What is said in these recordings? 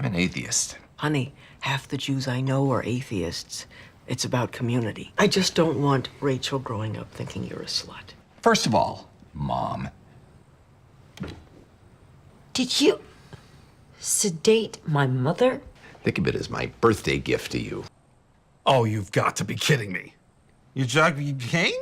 I'm an atheist. Honey, half the Jews I know are atheists. It's about community. I just don't want Rachel growing up thinking you're a slut. First of all, Mom. Did you sedate my mother? Think of it as my birthday gift to you. Oh, you've got to be kidding me. You jogging?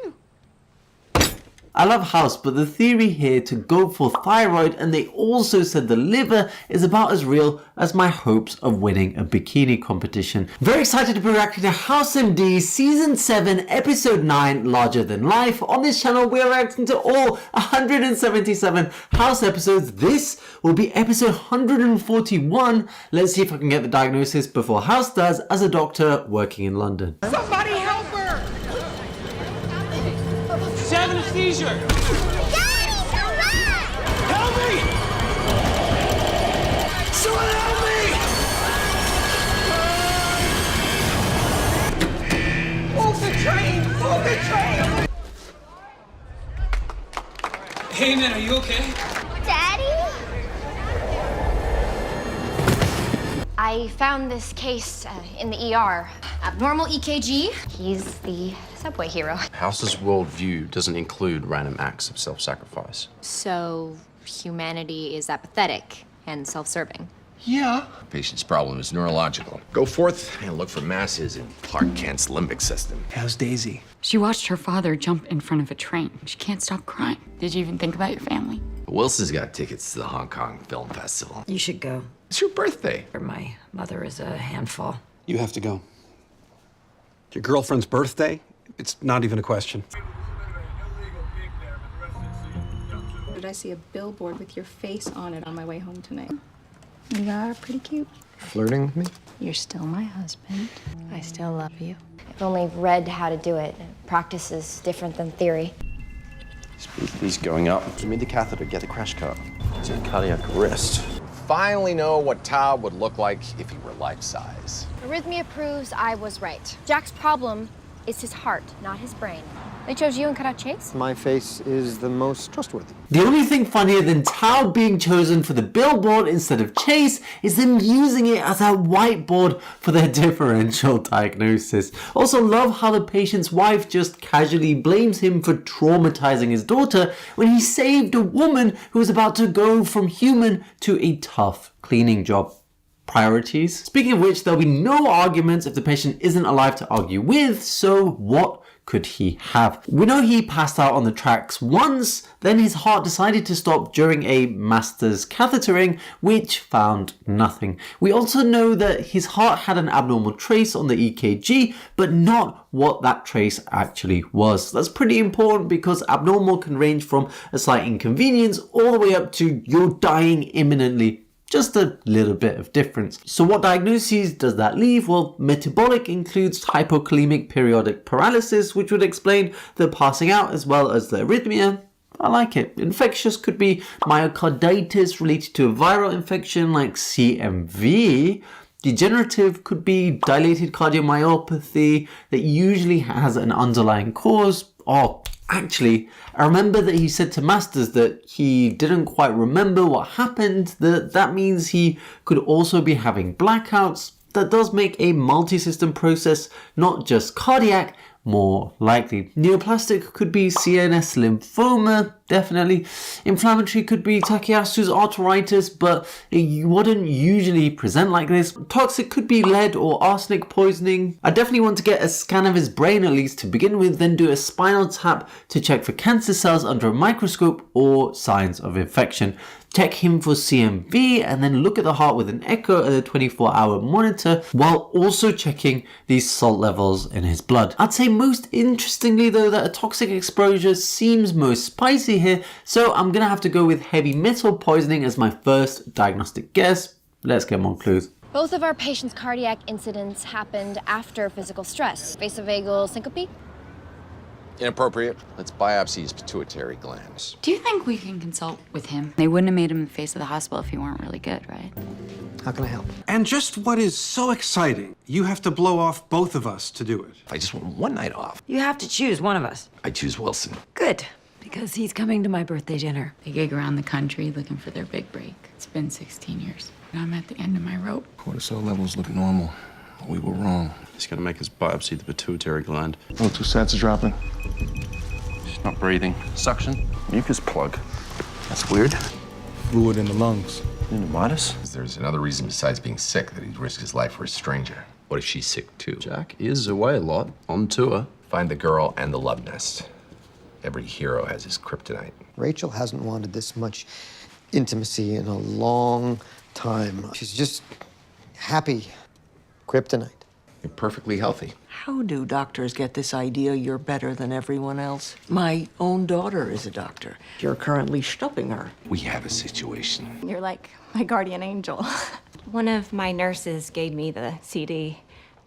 I love House, but the theory here to go for thyroid, and they also said the liver, is about as real as my hopes of winning a bikini competition. Very excited to be reacting to House MD Season 7, Episode 9, Larger Than Life. On this channel, we are reacting to all 177 House episodes. This will be episode 141. Let's see if I can get the diagnosis before House does as a doctor working in London. Somebody help her! She having a seizure! Daddy, Help me! Someone help me! Move the train! Move the train! Hey man, are you okay? Daddy? I found this case in the ER. Abnormal EKG. He's the subway hero. House's worldview doesn't include random acts of self-sacrifice. So, humanity is apathetic and self-serving. Yeah. The patient's problem is neurological. Go forth and look for masses in Clark Kent's limbic system. How's Daisy? She watched her father jump in front of a train. She can't stop crying. Did you even think about your family? Wilson's got tickets to the Hong Kong Film Festival. You should go. It's your birthday. My mother is a handful. You have to go. Your girlfriend's birthday? It's not even a question. Did I see a billboard with your face on it on my way home tonight? You are pretty cute. Flirting with me? You're still my husband. I still love you. I've only read how to do it. Practice is different than theory. He's going up. Give me the catheter, get the crash cart. It's a cardiac arrest. Finally know what Taub would look like if he were life-size. Arrhythmia proves I was right. Jack's problem is his heart, not his brain. They chose you and cut out Chase? My face is the most trustworthy. The only thing funnier than Taub being chosen for the billboard instead of Chase is them using it as a whiteboard for their differential diagnosis. Also love how the patient's wife just casually blames him for traumatizing his daughter when he saved a woman who was about to go from human to a tough cleaning job. Priorities. Speaking of which, there'll be no arguments if the patient isn't alive to argue with, so what could he have? We know he passed out on the tracks once, then his heart decided to stop during a master's cathetering, which found nothing. We also know that his heart had an abnormal trace on the EKG, but not what that trace actually was. That's pretty important because abnormal can range from a slight inconvenience all the way up to you're dying imminently. Just a little bit of difference. So what diagnoses does that leave? Well, metabolic includes hypokalemic periodic paralysis, which would explain the passing out as well as the arrhythmia. I like it. Infectious could be myocarditis related to a viral infection like CMV. Degenerative could be dilated cardiomyopathy that usually has an underlying cause. Oh, actually, I remember that he said to Masters that he didn't quite remember what happened, that means he could also be having blackouts. That does make a multi-system process, not just cardiac, more likely. Neoplastic could be CNS lymphoma, definitely. Inflammatory could be Takayasu's arteritis, but it wouldn't usually present like this. Toxic could be lead or arsenic poisoning. I definitely want to get a scan of his brain at least to begin with, then do a spinal tap to check for cancer cells under a microscope or signs of infection. Check him for CMV and then look at the heart with an echo at a 24-hour monitor while also checking these salt levels in his blood. I'd say most interestingly though that a toxic exposure seems most spicy here, so I'm gonna have to go with heavy metal poisoning as my first diagnostic guess. Let's get more clues. Both of our patients' cardiac incidents happened after physical stress. Vasovagal syncope? Inappropriate. Let's biopsy his pituitary glands. Do you think we can consult with him? They wouldn't have made him the face of the hospital if he weren't really good, right? How can I help? And just what is so exciting, you have to blow off both of us to do it. I just want one night off. You have to choose one of us. I choose Wilson. Good, because he's coming to my birthday dinner. They gig around the country looking for their big break. It's been 16 years. I'm at the end of my rope. Cortisol levels look normal. We were wrong. He's gonna make us biopsy the pituitary gland. Oh, 2 sats are dropping. She's not breathing. Suction. Mucus plug. That's weird. Fluid in the lungs. Pneumonitis? There's another reason besides being sick that he'd risk his life for a stranger. What if she's sick too? Jack is away a lot, on tour. Find the girl and the love nest. Every hero has his kryptonite. Rachel hasn't wanted this much intimacy in a long time. She's just happy. Kryptonite. You're perfectly healthy. How do doctors get this idea you're better than everyone else? My own daughter is a doctor. You're currently schnupping her. We have a situation. You're like my guardian angel. One of my nurses gave me the CD.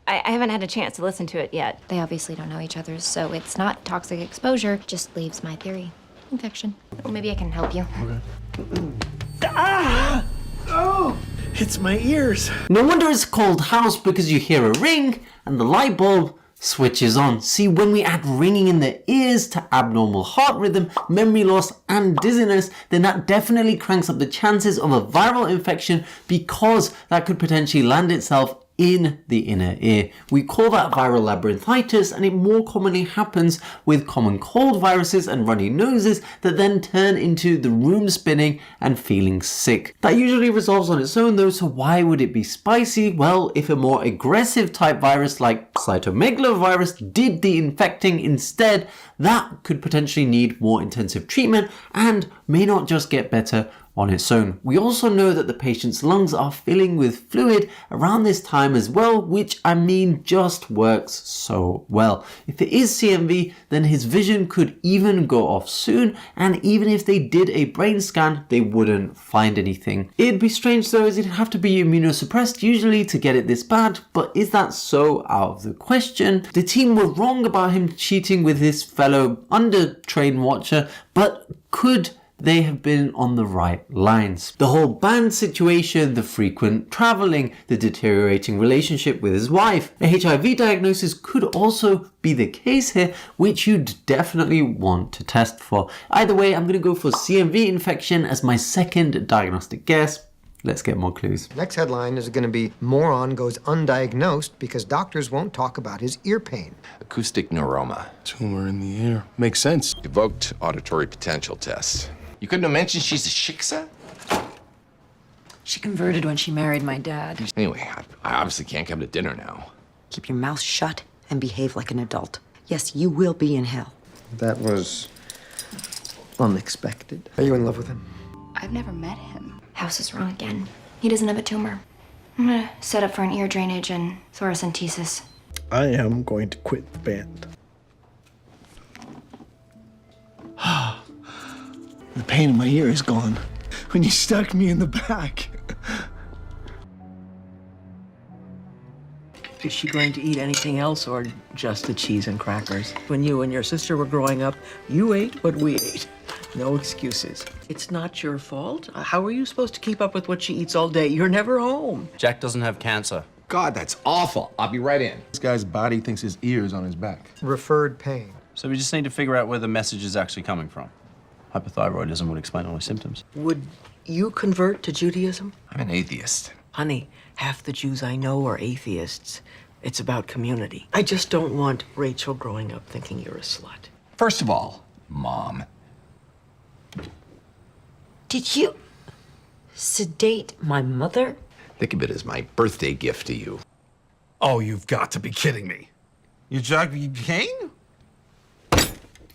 I haven't had a chance to listen to it yet. They obviously don't know each other, so it's not toxic exposure, just leaves my theory. Infection. Well, maybe I can help you. Ah! Oh! It's my ears. No wonder it's called house, because you hear a ring and the light bulb switches on. See, when we add ringing in the ears to abnormal heart rhythm, memory loss and dizziness, then that definitely cranks up the chances of a viral infection, because that could potentially land itself in the inner ear. We call that viral labyrinthitis, and it more commonly happens with common cold viruses and runny noses that then turn into the room spinning and feeling sick. That usually resolves on its own though, so why would it be spicy? Well, if a more aggressive type virus like cytomegalovirus did the infecting instead, that could potentially need more intensive treatment and may not just get better on its own. We also know that the patient's lungs are filling with fluid around this time as well, which I mean just works so well. If it is CMV, then his vision could even go off soon, and even if they did a brain scan, they wouldn't find anything. It'd be strange though, as he'd have to be immunosuppressed usually to get it this bad, but is that so out of the question? The team were wrong about him cheating with his fellow under-trained watcher, but could they have been on the right lines? The whole band situation, the frequent traveling, the deteriorating relationship with his wife. A HIV diagnosis could also be the case here, which you'd definitely want to test for. Either way, I'm going to go for CMV infection as my second diagnostic guess. Let's get more clues. Next headline is going to be Moron Goes Undiagnosed because doctors won't talk about his ear pain. Acoustic neuroma. Tumor in the ear. Makes sense. Evoked auditory potential test. You couldn't have mentioned she's a shiksa? She converted when she married my dad. Anyway, I obviously can't come to dinner now. Keep your mouth shut and behave like an adult. Yes, you will be in hell. That was unexpected. Are you in love with him? I've never met him. House is wrong again. He doesn't have a tumor. I'm gonna set up for an ear drainage and thoracentesis. I am going to quit the band. The pain in my ear is gone when you stuck me in the back. Is she going to eat anything else or just the cheese and crackers? When you and your sister were growing up, you ate what we ate. No excuses. It's not your fault. How are you supposed to keep up with what she eats all day? You're never home. Jack doesn't have cancer. God, that's awful. I'll be right in. This guy's body thinks his ear is on his back. Referred pain. So we just need to figure out where the message is actually coming from. Hypothyroidism would explain all his symptoms. Would you convert to Judaism? I'm an atheist. Honey, half the Jews I know are atheists. It's about community. I just don't want Rachel growing up thinking you're a slut. First of all, Mom. Did you sedate my mother? Think of it as my birthday gift to you. Oh, you've got to be kidding me. You came?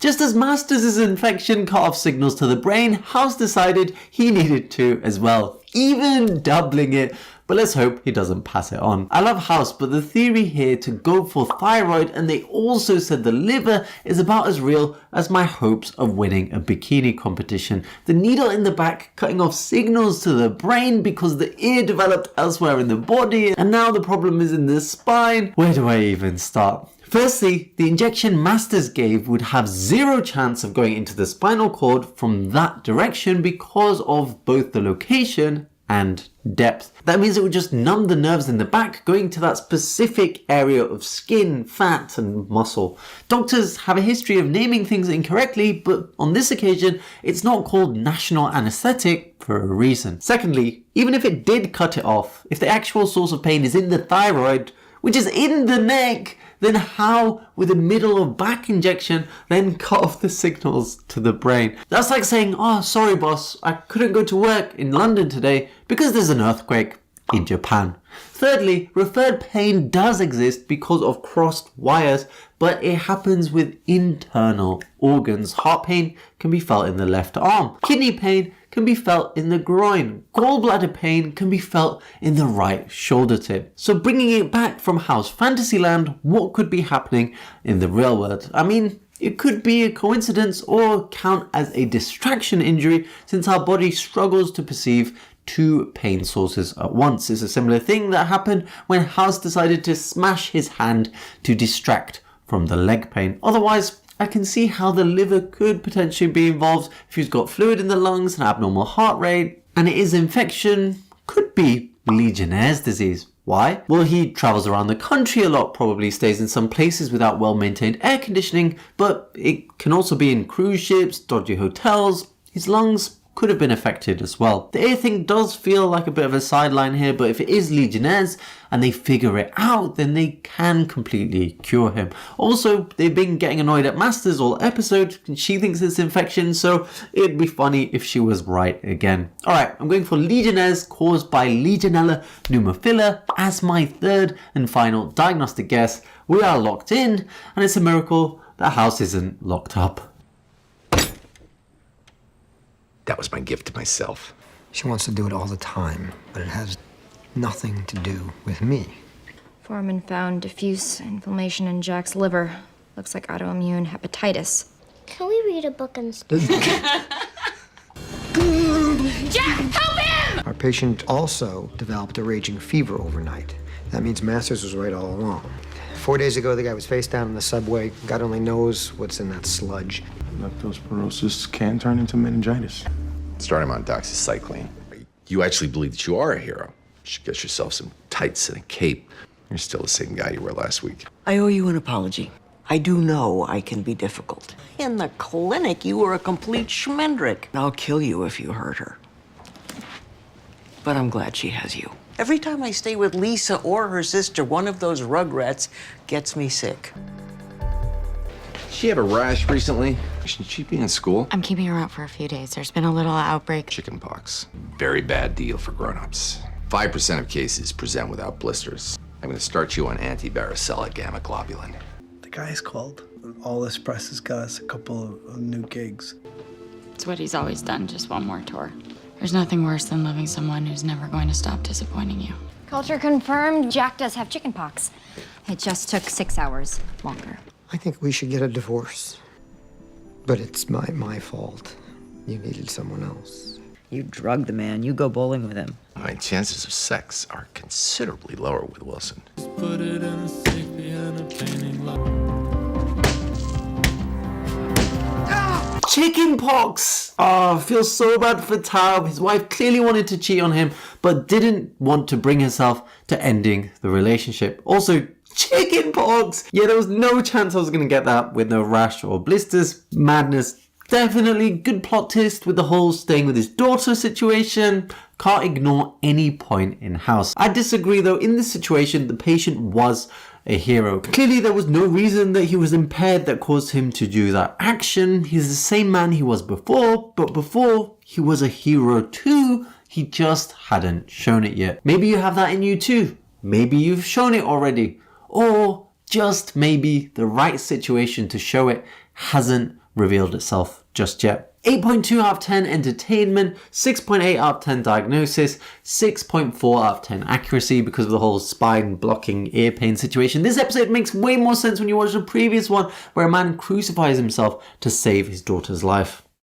Just as Masters' infection cut off signals to the brain, House decided he needed to as well, even doubling it. But let's hope he doesn't pass it on. I love House, but the theory here to go for thyroid, and they also said the liver, is about as real as my hopes of winning a bikini competition. The needle in the back cutting off signals to the brain because the ear developed elsewhere in the body, and now the problem is in the spine. Where do I even start? Firstly, the injection Masters gave would have zero chance of going into the spinal cord from that direction because of both the location and depth. That means it would just numb the nerves in the back, going to that specific area of skin, fat, and muscle. Doctors have a history of naming things incorrectly, but on this occasion, it's not called national anesthetic for a reason. Secondly, even if it did cut it off, if the actual source of pain is in the thyroid, which is in the neck, then how, with a middle of back injection, then cut off the signals to the brain? That's like saying, oh, sorry boss, I couldn't go to work in London today because there's an earthquake in Japan. Thirdly, referred pain does exist because of crossed wires, but it happens with internal organs. Heart pain can be felt in the left arm. Kidney pain can be felt in the groin. Gallbladder pain can be felt in the right shoulder tip. So bringing it back from House Fantasyland, what could be happening in the real world? I mean, it could be a coincidence or count as a distraction injury, since our body struggles to perceive two pain sources at once. It's a similar thing that happened when House decided to smash his hand to distract from the leg pain. Otherwise, I can see how the liver could potentially be involved if he's got fluid in the lungs, an abnormal heart rate, and it is infection, could be Legionnaire's disease. Why? Well, he travels around the country a lot, probably stays in some places without well-maintained air conditioning, but it can also be in cruise ships, dodgy hotels. His lungs could have been affected as well. The ear thing does feel like a bit of a sideline here, but if it is Legionnaire's and they figure it out, then they can completely cure him. Also, they've been getting annoyed at Masters all episode, and she thinks it's infection, so it'd be funny if she was right again. Alright, I'm going for Legionnaire's caused by Legionella pneumophila as my third and final diagnostic guess. We are locked in, and it's a miracle that House isn't locked up. That was my gift to myself. She wants to do it all the time, but it has nothing to do with me. Foreman found diffuse inflammation in Jack's liver. Looks like autoimmune hepatitis. Can we read a book instead? Jack, help him! Our patient also developed a raging fever overnight. That means Masters was right all along. 4 days ago, the guy was face down in the subway. God only knows what's in that sludge. Leptospirosis can turn into meningitis. Start him on doxycycline. You actually believe that you are a hero. You should get yourself some tights and a cape. You're still the same guy you were last week. I owe you an apology. I do know I can be difficult. In the clinic, you were a complete schmendrick. I'll kill you if you hurt her. But I'm glad she has you. Every time I stay with Lisa or her sister, one of those rugrats gets me sick. Did she have a rash recently? Should she be in school? I'm keeping her out for a few days. There's been a little outbreak. Chickenpox. Very bad deal for grown-ups. 5% of cases present without blisters. I'm gonna start you on anti-varicella gamma globulin. The guy's called. All this press has got us a couple of new gigs. It's what he's always done, just one more tour. There's nothing worse than loving someone who's never going to stop disappointing you. Culture confirmed. Jack does have chickenpox. It just took 6 hours longer. I think we should get a divorce. But it's my fault. You needed someone else. You drug the man. You go bowling with him. My chances of sex are considerably lower with Wilson. Put it in a safe behind a painting lock. Chickenpox! Oh, feels so bad for Taub. His wife clearly wanted to cheat on him, but didn't want to bring herself to ending the relationship. Also, chickenpox! Yeah, there was no chance I was going to get that with no rash or blisters. Madness. Definitely good plot twist with the whole staying with his daughter situation. Can't ignore any point in House. I disagree though, in this situation the patient was a hero. Clearly there was no reason that he was impaired that caused him to do that action. He's the same man he was before, but before he was a hero too. He just hadn't shown it yet. Maybe you have that in you too. Maybe you've shown it already. Or just maybe the right situation to show it hasn't revealed itself just yet. 8.2 out of 10 entertainment, 6.8 out of 10 diagnosis, 6.4 out of 10 accuracy because of the whole spine blocking ear pain situation. This episode makes way more sense when you watch the previous one where a man crucifies himself to save his daughter's life.